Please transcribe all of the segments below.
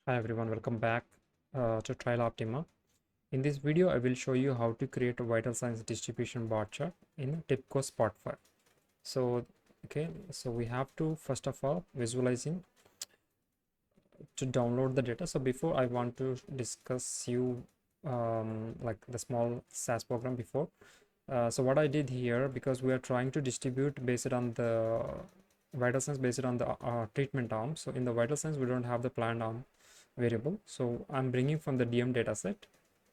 Hi everyone, welcome back to Trial Optima. In this video, I will show you how to create a vital signs distribution bar chart in TIBCO Spotify. So we have to first of all visualizing to download the data. So before I want to discuss you like the small SAS program before. So what I did here, because we are trying to distribute based on the vital signs based on the treatment arm. So in the vital signs, we don't have the planned arm variable. So I'm bringing from the DM dataset.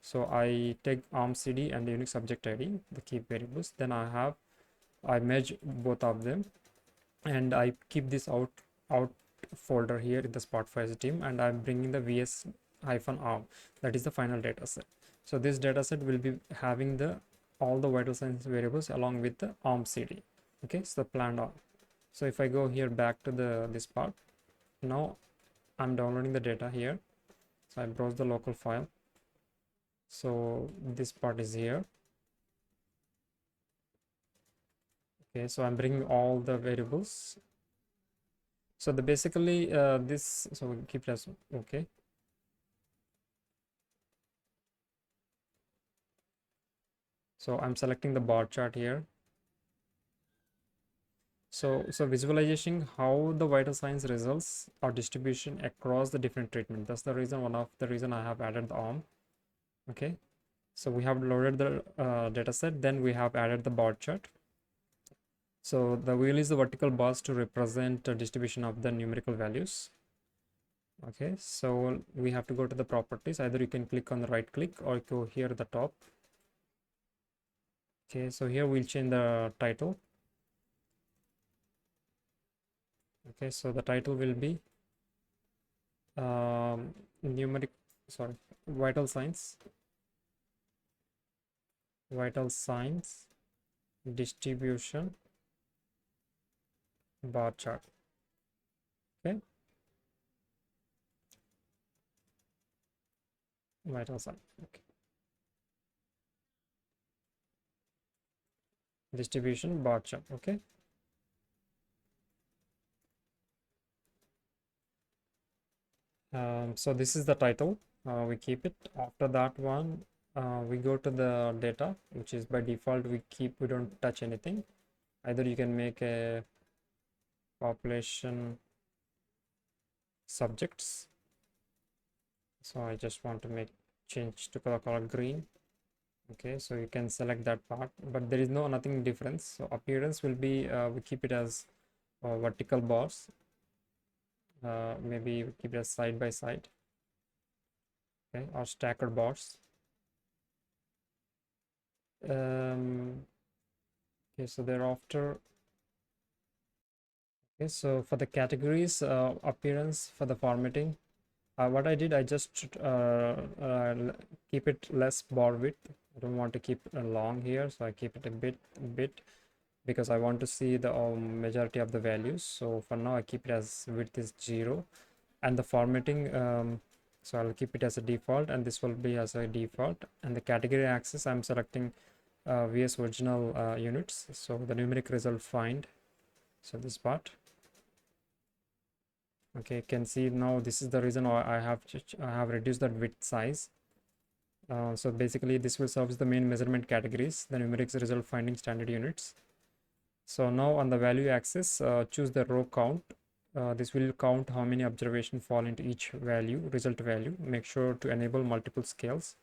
So I take arm CD and the unique subject ID, the key variables. Then I merge both of them, and I keep this out folder here in the Spotify team, and I'm bringing the VS hyphen arm. That is the final dataset. So this dataset will be having the all the vital signs variables along with the arm CD. Okay, so the planned arm. So if I go here back to this part, now I'm downloading the data here. So I browse the local file. So this part is here. Okay, so I'm bringing all the variables. So the basically this, so we keep it as okay. So I'm selecting the bar chart here. So visualization how the vital signs results or distribution across the different treatment. That's the reason, one of the reason I have added the arm. Okay, so we have loaded the data set, then we have added the bar chart. So the wheel is the vertical bars to represent the distribution of the numerical values. Okay, so we have to go to the properties. Either you can click on the right click or go here at the top. Okay, so here we'll change the title. Okay, so the title will be numeric, sorry, vital signs distribution bar chart. Okay, vital sign. Okay, distribution bar chart. Okay, so this is the title. We keep it. After that one, we go to the data, which is by default we don't touch anything. Either you can make a population subjects. So I just want to make change to color green. Okay, so you can select that part, but there is nothing difference. So appearance will be we keep it as vertical bars. Maybe we keep it as side by side. Okay, or stacked bars. Okay, so thereafter, okay, so for the categories, appearance for the formatting, what I did, I just keep it less bar width. I don't want to keep long here, so I keep it a bit because I want to see the majority of the values. So for now, I keep it as width is 0, and the formatting. So I'll keep it as a default, and this will be as a default. And the category axis, I'm selecting VS original units. So the numeric result find. So this part. Okay, you can see now this is the reason why I have reduced that width size. So basically this will serve as the main measurement categories, the numerics result finding standard units. So now on the value axis, choose the row count. This will count how many observations fall into each value, result value. Make sure to enable multiple scales.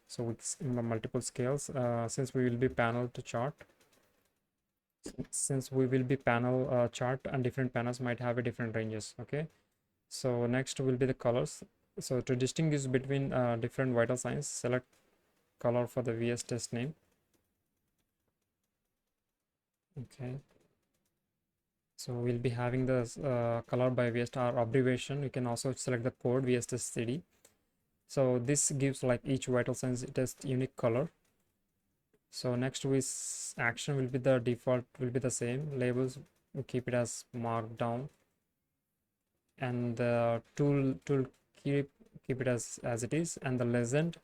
So with multiple scales, since we will be panel to chart, chart, and different panels might have a different ranges. Okay, so next will be the colors. So to distinguish between different vital signs, select color for the VS test name. Okay, so we'll be having the color by VS or abbreviation. You can also select the code VS test CD. So this gives like each vital signs test unique color. So next with action will be the default, will be the same. Labels, we keep it as markdown, and the tool keep it as it is. And the legend,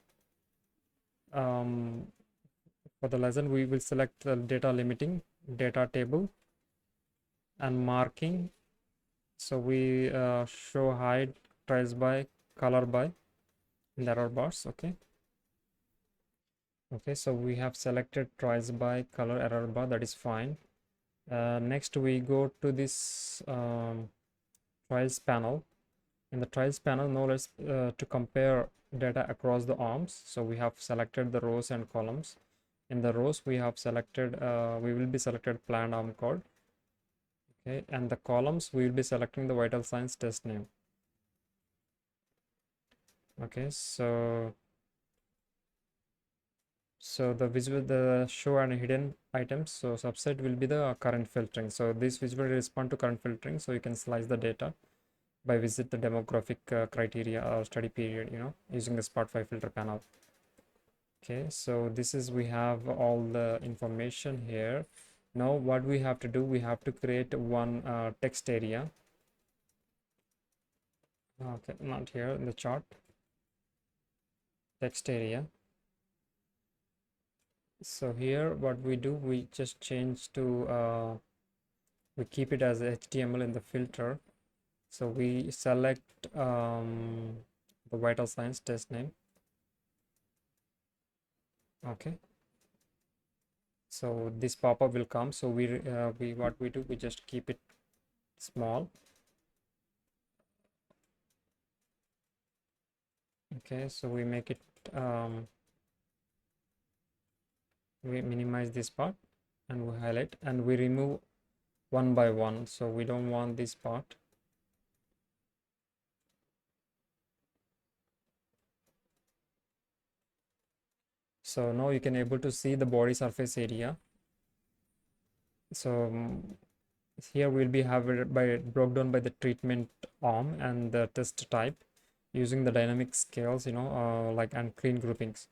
for the legend we will select the data limiting, data table, and marking. So we show hide, trace by, color by in the error bars. Okay, so we have selected trials by color error bar, that is fine. Next we go to this trials panel. In the trials panel, now let's to compare data across the arms. So we have selected the rows and columns. In the rows we have selected we will be selected planned arm code. Okay, and the columns we will be selecting the vital signs test name. Okay, so the show and hidden items, so subset will be the current filtering. So this visual will respond to current filtering, so you can slice the data by visit the demographic criteria or study period, using the Spot5 filter panel. Okay, so this is, we have all the information here. Now what we have to do, we have to create one text area. Okay, not here in the chart, text area. So here what we do, we just change to we keep it as HTML in the filter. So we select the vital signs test name. Okay, so this pop-up will come. So we what we do, we just keep it small. Okay, so we make it we minimize this part and we highlight and we remove one by one, so we don't want this part. So now you can able to see the body surface area. So here we'll be have it by broke down by the treatment arm and the test type using the dynamic scales, like and clean groupings.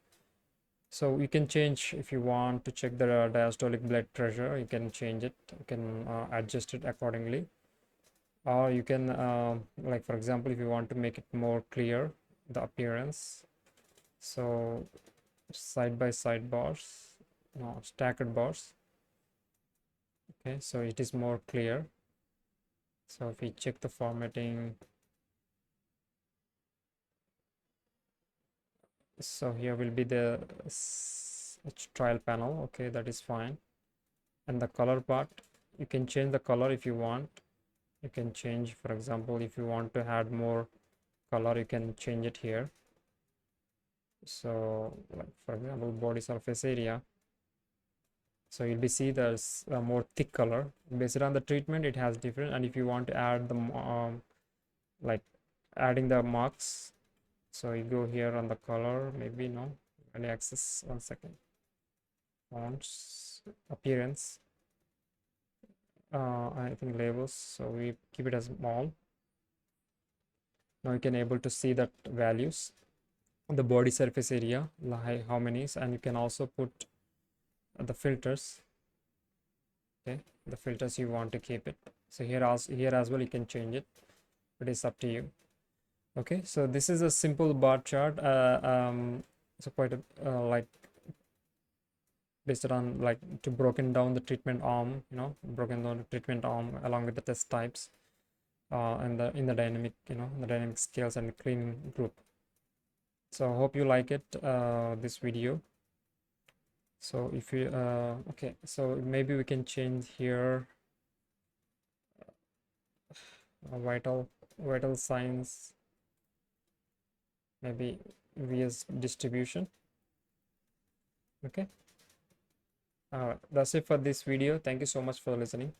So you can change if you want to check the diastolic blood pressure, you can change it, you can adjust it accordingly, or you can like for example, if you want to make it more clear the appearance, so side by side bars, no, stacked bars. Okay, so it is more clear. So if we check the formatting, so here will be the trial panel. Okay, that is fine. And the color part, you can change the color if you want. You can change, for example, if you want to add more color, you can change it here. So like for example, body surface area, so you'll be see there's a more thick color based on the treatment, it has different. And if you want to add the like adding the marks, so you go here on the color, maybe no, any access, 1 second, fonts, appearance, I think labels, so we keep it as small. Now you can able to see that values, the body surface area, like how many is, and you can also put the filters. Okay, the filters you want to keep it, so here as well you can change it, it is up to you. Okay, so this is a simple bar chart, so quite a like based on like to broken down the treatment arm, broken down the treatment arm along with the test types and in the dynamic, the dynamic scales and clean group. So I hope you like it, this video. So if you okay, so maybe we can change here vital signs, maybe vs distribution. Okay, that's it for this video. Thank you so much for listening.